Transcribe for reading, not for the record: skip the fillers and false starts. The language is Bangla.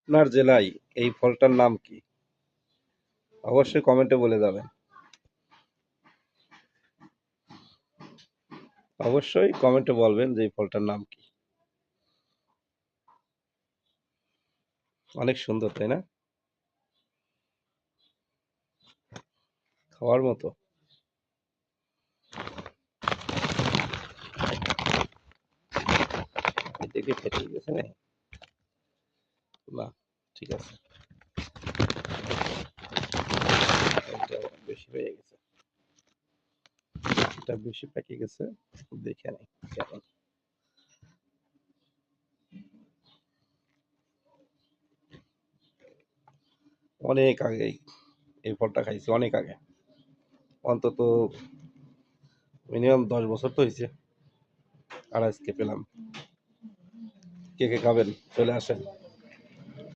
আপনার জেলায় এই ফলটার নাম কি? অবশ্যই কমেন্টে বলে যাবেন। অবশ্যই কমেন্টে বলবেন যে এই ফলটার নাম কি। অনেক সুন্দর, তাই না? খাওয়ার মতো। এটা কি ফেটে গেছে না? না, ঠিক আছে। এটা বেশি হয়ে গেছে। এটা বেশি পেকে গেছে। দেখে নেই কেমন। অনেক আগেই এই ফলটা খাইছি, অনেক আগে। অন্তত মিনিমাম 10 বছর তো হয়েছে। আর আজকে পেলাম। কে কে খাবেন? চলে আসেন।